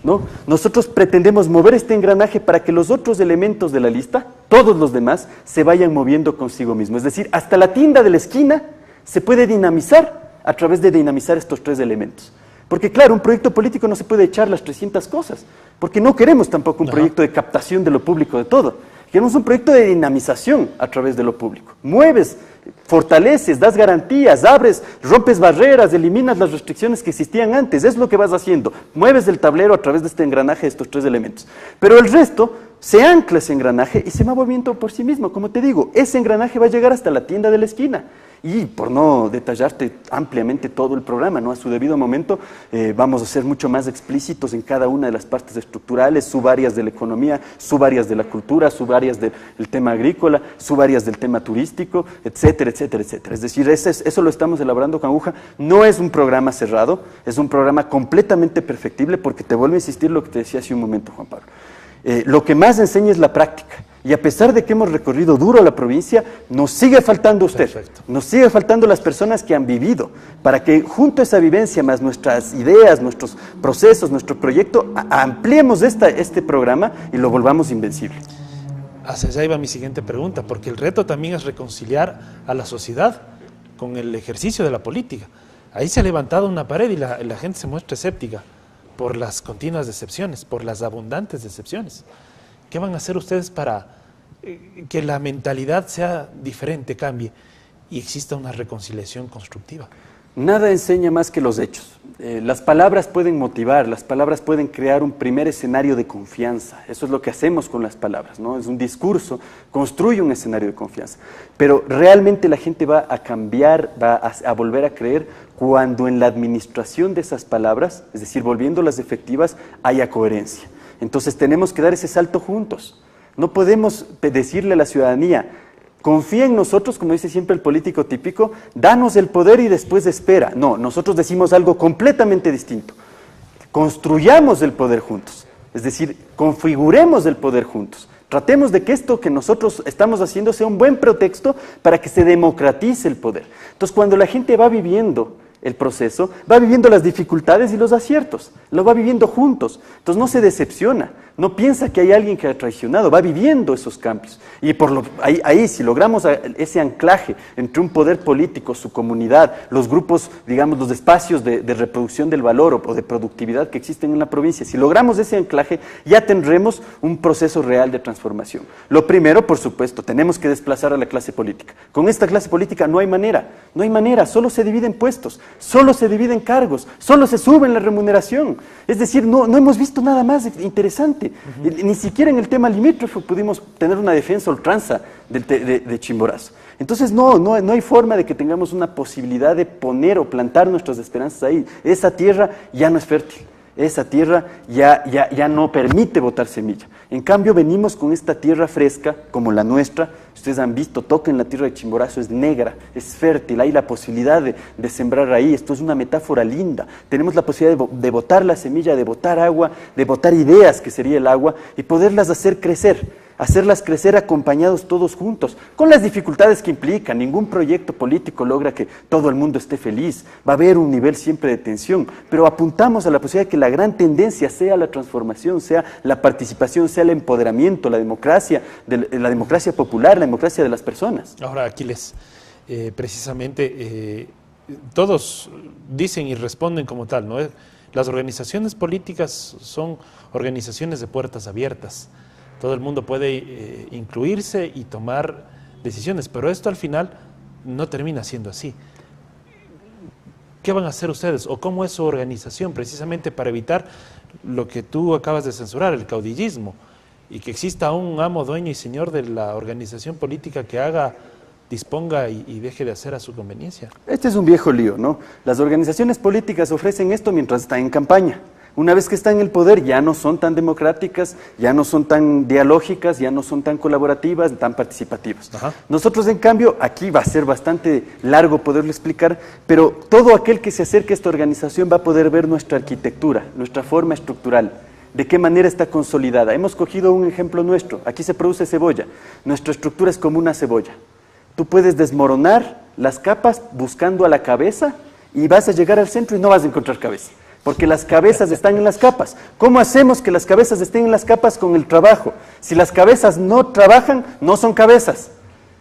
¿no? Nosotros pretendemos mover este engranaje para que los otros elementos de la lista, todos los demás, se vayan moviendo consigo mismo. Es decir, hasta la tienda de la esquina se puede dinamizar a través de dinamizar estos 3 elementos. Porque claro, un proyecto político no se puede echar las 300 cosas, porque no queremos tampoco un proyecto de captación de lo público de todo. Queremos un proyecto de dinamización a través de lo público. Mueves, fortaleces, das garantías, abres, rompes barreras, eliminas las restricciones que existían antes. Es lo que vas haciendo. Mueves el tablero a través de este engranaje, de estos 3 elementos. Pero el resto se ancla ese engranaje y se va moviendo por sí mismo. Como te digo, ese engranaje va a llegar hasta la tienda de la esquina. Y por no detallarte ampliamente todo el programa, ¿no? A su debido momento vamos a ser mucho más explícitos en cada una de las partes estructurales, subáreas de la economía, subáreas de la cultura, subáreas del tema agrícola, subáreas del tema turístico, etcétera, etcétera, etcétera. Es decir, eso lo estamos elaborando con aguja. No es un programa cerrado, es un programa completamente perfectible, porque te vuelvo a insistir lo que te decía hace un momento, Juan Pablo. Lo que más enseña es la práctica. Y a pesar de que hemos recorrido duro la provincia, nos sigue faltando usted, Perfecto. nos sigue faltando las personas que han vivido, para que junto a esa vivencia, más nuestras ideas, nuestros procesos, nuestro proyecto, ampliemos este programa y lo volvamos invencible. Hacia allá iba mi siguiente pregunta, porque el reto también es reconciliar a la sociedad con el ejercicio de la política. Ahí se ha levantado una pared y la gente se muestra escéptica por las continuas decepciones, por las abundantes decepciones. ¿Qué van a hacer ustedes para que la mentalidad sea diferente, cambie y exista una reconciliación constructiva? Nada enseña más que los hechos. Las palabras pueden motivar, las palabras pueden crear un primer escenario de confianza. Eso es lo que hacemos con las palabras, ¿no? Es un discurso, construye un escenario de confianza. Pero realmente la gente va a cambiar, va a volver a creer cuando en la administración de esas palabras, es decir, volviéndolas efectivas, haya coherencia. Entonces tenemos que dar ese salto juntos. No podemos decirle a la ciudadanía, confía en nosotros, como dice siempre el político típico, danos el poder y después espera. No, nosotros decimos algo completamente distinto. Construyamos el poder juntos, es decir, configuremos el poder juntos. Tratemos de que esto que nosotros estamos haciendo sea un buen pretexto para que se democratice el poder. Entonces, cuando la gente va viviendo el proceso, va viviendo las dificultades y los aciertos, lo va viviendo juntos, entonces no se decepciona, no piensa que hay alguien que ha traicionado, va viviendo esos cambios. Y ahí si logramos ese anclaje entre un poder político, su comunidad, los grupos, digamos, los espacios de reproducción del valor o de productividad que existen en la provincia, si logramos ese anclaje, ya tendremos un proceso real de transformación. Lo primero, por supuesto, tenemos que desplazar a la clase política. Con esta clase política no hay manera, solo se dividen puestos, solo se dividen cargos, solo se sube la remuneración. Es decir, no hemos visto nada más interesante. Ni siquiera en el tema limítrofe pudimos tener una defensa ultranza de Chimborazo. Entonces no hay forma de que tengamos una posibilidad de poner o plantar nuestras esperanzas ahí. Esa tierra ya no es fértil. Esa tierra ya no permite botar semilla. En cambio, venimos con esta tierra fresca, como la nuestra. Ustedes han visto, toquen la tierra de Chimborazo, es negra, es fértil, hay la posibilidad de sembrar ahí. Esto es una metáfora linda. Tenemos la posibilidad de botar la semilla, de botar agua, de botar ideas, que sería el agua, y poderlas hacer crecer. Hacerlas crecer acompañados todos juntos, con las dificultades que implican. Ningún proyecto político logra que todo el mundo esté feliz, va a haber un nivel siempre de tensión, pero apuntamos a la posibilidad de que la gran tendencia sea la transformación, sea la participación, sea el empoderamiento, la democracia popular, la democracia de las personas. Ahora, Aquiles, precisamente todos dicen y responden como tal, ¿no? Las organizaciones políticas son organizaciones de puertas abiertas. Todo el mundo puede incluirse y tomar decisiones, pero esto al final no termina siendo así. ¿Qué van a hacer ustedes o cómo es su organización precisamente para evitar lo que tú acabas de censurar, el caudillismo, y que exista un amo, dueño y señor de la organización política que haga, disponga y deje de hacer a su conveniencia? Este es un viejo lío, ¿no? Las organizaciones políticas ofrecen esto mientras están en campaña. Una vez que están en el poder ya no son tan democráticas, ya no son tan dialógicas, ya no son tan colaborativas, tan participativas. Ajá. Nosotros, en cambio, aquí va a ser bastante largo poderlo explicar, pero todo aquel que se acerque a esta organización va a poder ver nuestra arquitectura, nuestra forma estructural, de qué manera está consolidada. Hemos cogido un ejemplo nuestro, aquí se produce cebolla, nuestra estructura es como una cebolla. Tú puedes desmoronar las capas buscando a la cabeza y vas a llegar al centro y no vas a encontrar cabeza. Porque las cabezas están en las capas. ¿Cómo hacemos que las cabezas estén en las capas? Con el trabajo. Si las cabezas no trabajan, no son cabezas.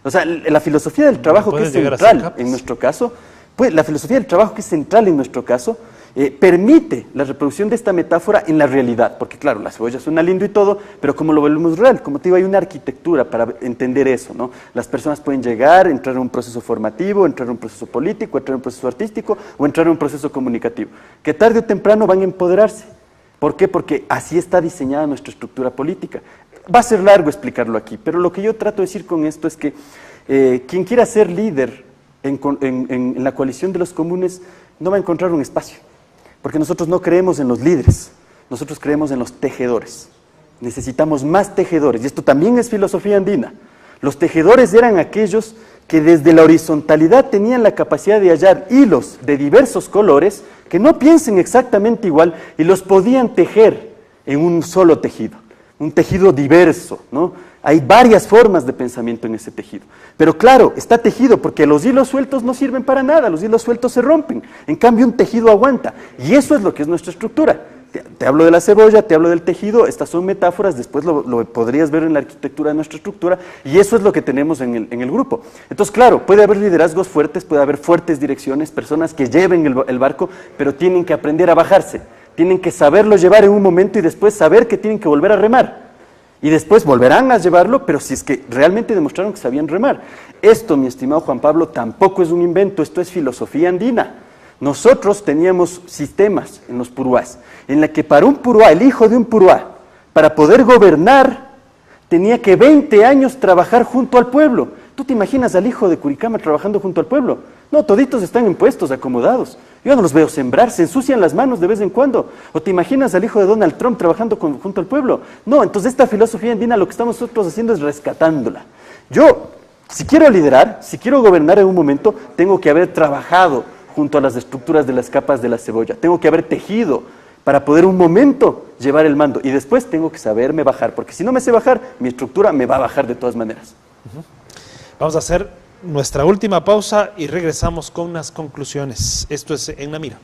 O sea, la filosofía del trabajo que es central en nuestro caso, pues la filosofía del trabajo que es central en nuestro caso, permite la reproducción de esta metáfora en la realidad, porque claro, la cebolla suena lindo y todo, pero ¿cómo lo volvemos real? Como te digo, hay una arquitectura para entender eso, ¿no? Las personas pueden llegar, entrar en un proceso formativo, entrar en un proceso político, entrar en un proceso artístico o entrar en un proceso comunicativo, que tarde o temprano van a empoderarse. ¿Por qué? Porque así está diseñada nuestra estructura política. Va a ser largo explicarlo aquí, pero lo que yo trato de decir con esto es que quien quiera ser líder en la coalición de los comunes no va a encontrar un espacio. Porque nosotros no creemos en los líderes, nosotros creemos en los tejedores. Necesitamos más tejedores, y esto también es filosofía andina. Los tejedores eran aquellos que desde la horizontalidad tenían la capacidad de hallar hilos de diversos colores que no piensen exactamente igual y los podían tejer en un solo tejido, un tejido diverso, ¿no? Hay varias formas de pensamiento en ese tejido. Pero claro, está tejido porque los hilos sueltos no sirven para nada, los hilos sueltos se rompen. En cambio, un tejido aguanta. Y eso es lo que es nuestra estructura. Te hablo de la cebolla, te hablo del tejido, estas son metáforas, después lo podrías ver en la arquitectura de nuestra estructura, y eso es lo que tenemos en el grupo. Entonces, claro, puede haber liderazgos fuertes, puede haber fuertes direcciones, personas que lleven el barco, pero tienen que aprender a bajarse, tienen que saberlo llevar en un momento y después saber que tienen que volver a remar. Y después volverán a llevarlo, pero si es que realmente demostraron que sabían remar. Esto, mi estimado Juan Pablo, tampoco es un invento, esto es filosofía andina. Nosotros teníamos sistemas en los puruás, en la que para un puruá, el hijo de un puruá, para poder gobernar, tenía que 20 años trabajar junto al pueblo. ¿Tú te imaginas al hijo de Curicama trabajando junto al pueblo? No, toditos están en puestos, acomodados. Yo no los veo sembrar, se ensucian las manos de vez en cuando. ¿O te imaginas al hijo de Donald Trump trabajando junto al pueblo? No, entonces esta filosofía andina lo que estamos nosotros haciendo es rescatándola. Yo, si quiero liderar, si quiero gobernar en un momento, tengo que haber trabajado junto a las estructuras de las capas de la cebolla. Tengo que haber tejido para poder un momento llevar el mando. Y después tengo que saberme bajar, porque si no me sé bajar, mi estructura me va a bajar de todas maneras. Vamos a hacer nuestra última pausa y regresamos con unas conclusiones. Esto es En la Mira.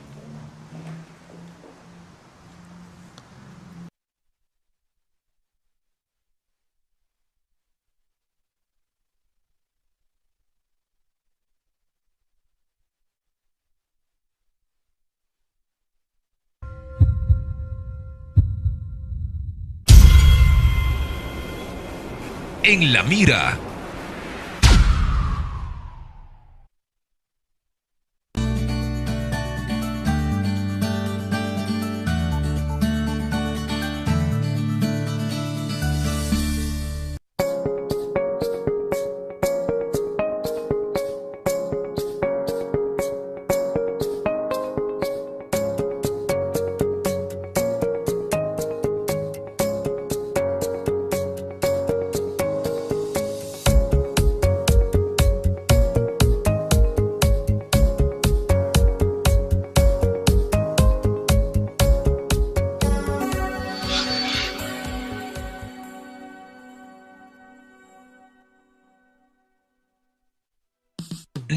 En la Mira.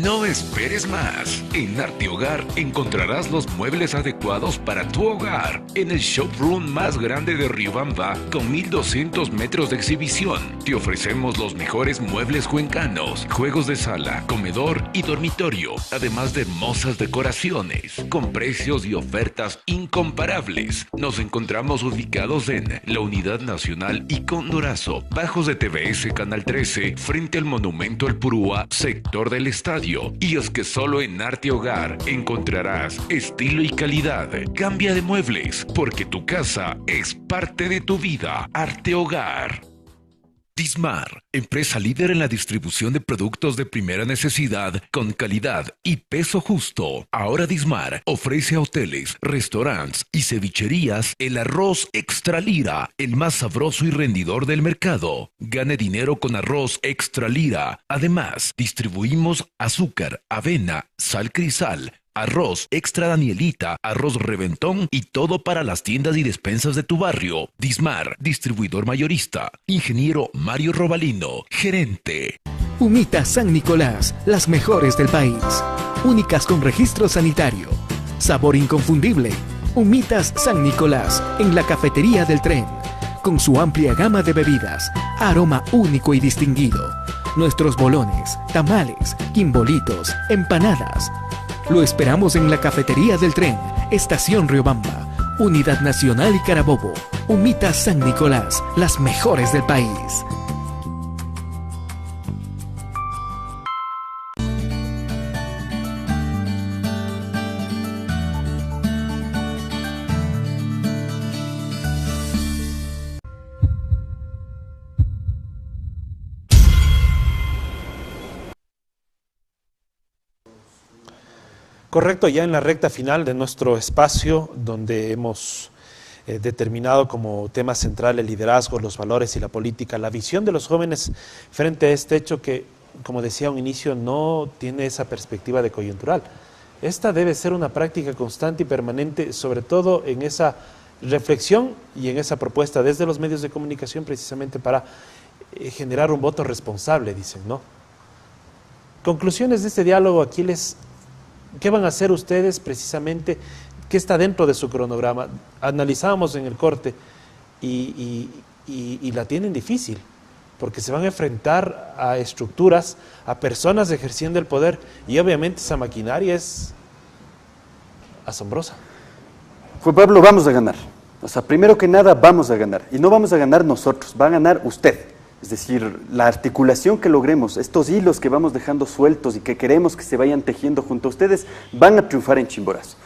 No esperes más. En Arte Hogar encontrarás los muebles adecuados para tu hogar. En el showroom más grande de Riobamba, con 1200 metros de exhibición, te ofrecemos los mejores muebles cuencanos, juegos de sala, comedor y dormitorio, además de hermosas decoraciones, con precios y ofertas incomparables. Nos encontramos ubicados en la Unidad Nacional y Condorazo, bajos de TVS Canal 13, frente al Monumento al Purúa, sector del estadio. Y es que solo en Arte Hogar encontrarás estilo y calidad. Cambia de muebles, porque tu casa es parte de tu vida. Arte Hogar. Dismar, empresa líder en la distribución de productos de primera necesidad con calidad y peso justo. Ahora Dismar ofrece a hoteles, restaurantes y cevicherías el arroz Extra Lira, el más sabroso y rendidor del mercado. Gane dinero con arroz Extra Lira. Además, distribuimos azúcar, avena, sal Crisal, arroz Extra Danielita, arroz Reventón y todo para las tiendas y despensas de tu barrio. Dismar, distribuidor mayorista. Ingeniero Mario Robalino, gerente. Humitas San Nicolás, las mejores del país. Únicas con registro sanitario. Sabor inconfundible. Humitas San Nicolás, en la cafetería del tren. Con su amplia gama de bebidas, aroma único y distinguido. Nuestros bolones, tamales, quimbolitos, empanadas. Lo esperamos en la cafetería del tren, Estación Riobamba, Unidad Nacional y Carabobo. Humitas San Nicolás, las mejores del país. Correcto, ya en la recta final de nuestro espacio, donde hemos determinado como tema central el liderazgo, los valores y la política, la visión de los jóvenes frente a este hecho que, como decía a un inicio, no tiene esa perspectiva de coyuntural. Esta debe ser una práctica constante y permanente, sobre todo en esa reflexión y en esa propuesta desde los medios de comunicación, precisamente para generar un voto responsable, dicen, ¿no? Conclusiones de este diálogo, Aquiles, ¿qué van a hacer ustedes precisamente? ¿Qué está dentro de su cronograma? Analizábamos en el corte y la tienen difícil, porque se van a enfrentar a estructuras, a personas ejerciendo el poder, y obviamente esa maquinaria es asombrosa. Juan Pablo, vamos a ganar. O sea, primero que nada vamos a ganar. Y no vamos a ganar nosotros, va a ganar usted. Es decir, la articulación que logremos, estos hilos que vamos dejando sueltos y que queremos que se vayan tejiendo junto a ustedes, van a triunfar en Chimborazo.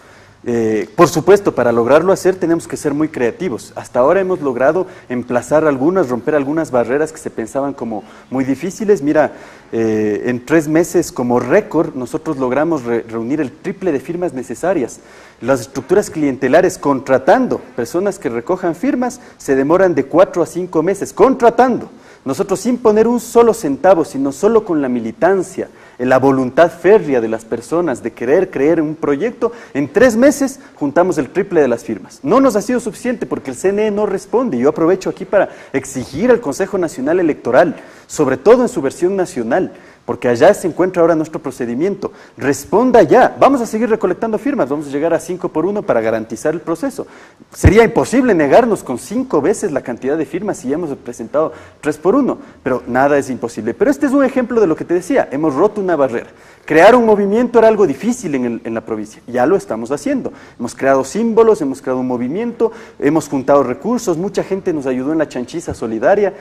Por supuesto, para lograrlo hacer tenemos que ser muy creativos. Hasta ahora hemos logrado emplazar algunas, romper algunas barreras que se pensaban como muy difíciles. Mira, en 3 meses como récord nosotros logramos reunir el triple de firmas necesarias. Las estructuras clientelares contratando personas que recojan firmas se demoran de 4 a 5 meses, contratando. Nosotros sin poner un solo centavo, sino solo con la militancia, la voluntad férrea de las personas de querer creer en un proyecto, en 3 meses juntamos el triple de las firmas. No nos ha sido suficiente porque el CNE no responde. Yo aprovecho aquí para exigir al Consejo Nacional Electoral, sobre todo en su versión nacional, porque allá se encuentra ahora nuestro procedimiento. Responda ya. Vamos a seguir recolectando firmas, vamos a llegar a 5 por 1 para garantizar el proceso. Sería imposible negarnos con 5 veces la cantidad de firmas si ya hemos presentado 3 por 1, pero nada es imposible. Pero este es un ejemplo de lo que te decía, hemos roto una barrera. Crear un movimiento era algo difícil en la provincia, ya lo estamos haciendo. Hemos creado símbolos, hemos creado un movimiento, hemos juntado recursos, mucha gente nos ayudó en la chanchiza solidaria,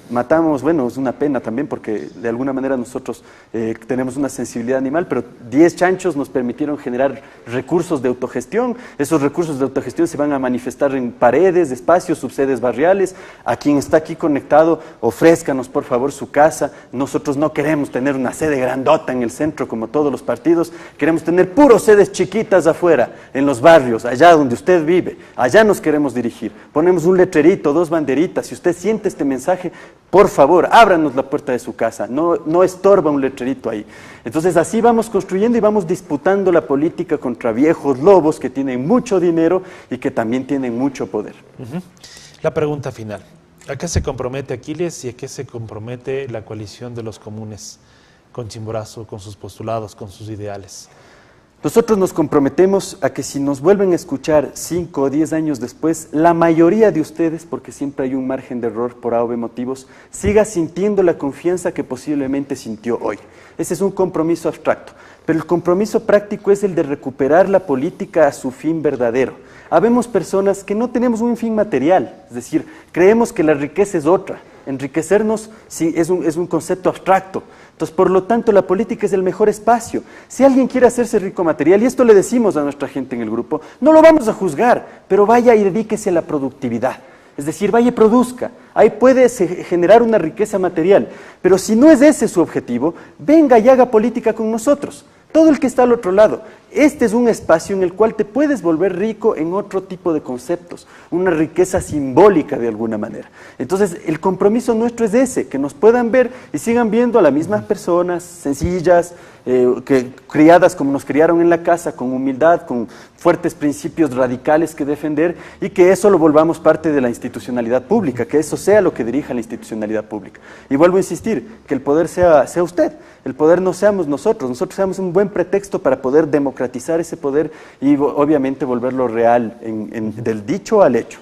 matamos, bueno, es una pena también porque de alguna manera nosotros tenemos una sensibilidad animal, pero 10 chanchos nos permitieron generar recursos de autogestión. Esos recursos de autogestión se van a manifestar en paredes, espacios, subsedes barriales. A quien está aquí conectado, ofrézcanos por favor su casa. Nosotros no queremos tener una sede grandota en el centro como todos los partidos, queremos tener puros sedes chiquitas afuera, en los barrios, allá donde usted vive, allá nos queremos dirigir. Ponemos un letrerito, 2 banderitas, si usted siente este mensaje, por favor, ábranos la puerta de su casa, no estorba un letrerito ahí. Entonces así vamos construyendo y vamos disputando la política contra viejos lobos que tienen mucho dinero y que también tienen mucho poder. La pregunta final, ¿a qué se compromete Aquiles y a qué se compromete la coalición de los comunes con Chimborazo, con sus postulados, con sus ideales? Nosotros nos comprometemos a que si nos vuelven a escuchar 5 o 10 años después, la mayoría de ustedes, porque siempre hay un margen de error por A o B motivos, siga sintiendo la confianza que posiblemente sintió hoy. Ese es un compromiso abstracto, pero el compromiso práctico es el de recuperar la política a su fin verdadero. Habemos personas que no tenemos un fin material, es decir, creemos que la riqueza es otra. Enriquecernos sí, es un concepto abstracto. Entonces, por lo tanto, la política es el mejor espacio. Si alguien quiere hacerse rico material, y esto le decimos a nuestra gente en el grupo, no lo vamos a juzgar, pero vaya y dedíquese a la productividad. Es decir, vaya y produzca. Ahí puede generar una riqueza material. Pero si no es ese su objetivo, venga y haga política con nosotros. Todo el que está al otro lado. Este es un espacio en el cual te puedes volver rico en otro tipo de conceptos, una riqueza simbólica de alguna manera. Entonces, el compromiso nuestro es ese, que nos puedan ver y sigan viendo a las mismas personas sencillas, criadas como nos criaron en la casa, con humildad, con fuertes principios radicales que defender, y que eso lo volvamos parte de la institucionalidad pública, que eso sea lo que dirija la institucionalidad pública. Y vuelvo a insistir, que el poder sea usted, el poder no seamos nosotros seamos un buen pretexto para poder democratizar ese poder y obviamente volverlo real, del dicho al hecho.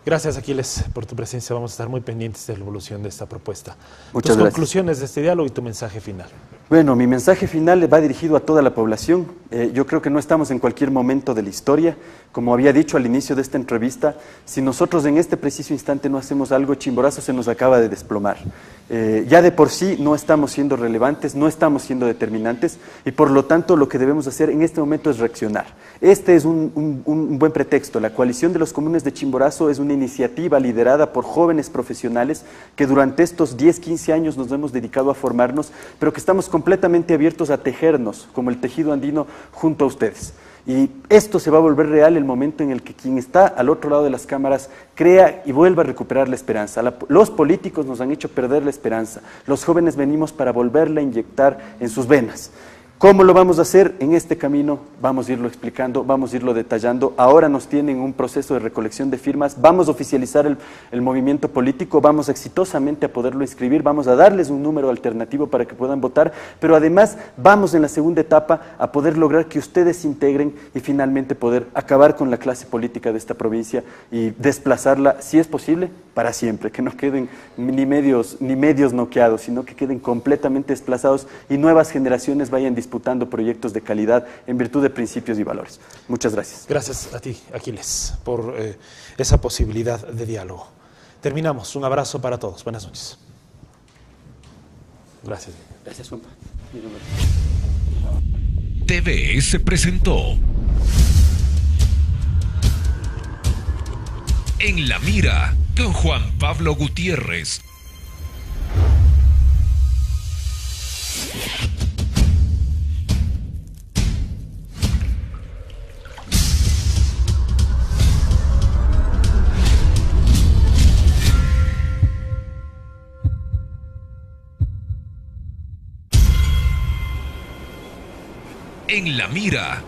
Gracias, Aquiles, por tu presencia. Vamos a estar muy pendientes de la evolución de esta propuesta. Muchas Tus gracias. Conclusiones de este diálogo y tu mensaje final. Bueno, mi mensaje final va dirigido a toda la población. Yo creo que no estamos en cualquier momento de la historia. Como había dicho al inicio de esta entrevista, si nosotros en este preciso instante no hacemos algo, Chimborazo se nos acaba de desplomar. Ya de por sí no estamos siendo relevantes, no estamos siendo determinantes, y por lo tanto lo que debemos hacer en este momento es reaccionar. Este es un buen pretexto. La coalición de los comunes de Chimborazo es una iniciativa liderada por jóvenes profesionales que durante estos 10, 15 años nos hemos dedicado a formarnos, pero que estamos completamente abiertos a tejernos como el tejido andino junto a ustedes. Y esto se va a volver real el momento en el que quien está al otro lado de las cámaras crea y vuelva a recuperar la esperanza. Los políticos nos han hecho perder la esperanza. Los jóvenes venimos para volverla a inyectar en sus venas. ¿Cómo lo vamos a hacer? En este camino vamos a irlo explicando, vamos a irlo detallando. Ahora nos tienen un proceso de recolección de firmas, vamos a oficializar el movimiento político, vamos exitosamente a poderlo inscribir, vamos a darles un número alternativo para que puedan votar, pero además vamos en la segunda etapa a poder lograr que ustedes se integren y finalmente poder acabar con la clase política de esta provincia y desplazarla, si es posible, para siempre, que no queden ni medios noqueados, sino que queden completamente desplazados y nuevas generaciones vayan disputando proyectos de calidad en virtud de principios y valores. Muchas gracias. Gracias a ti, Aquiles, por esa posibilidad de diálogo. Terminamos. Un abrazo para todos. Buenas noches. Gracias. Gracias, Juanpa. TVS presentó En la Mira con Juan Pablo Gutiérrez. En la Mira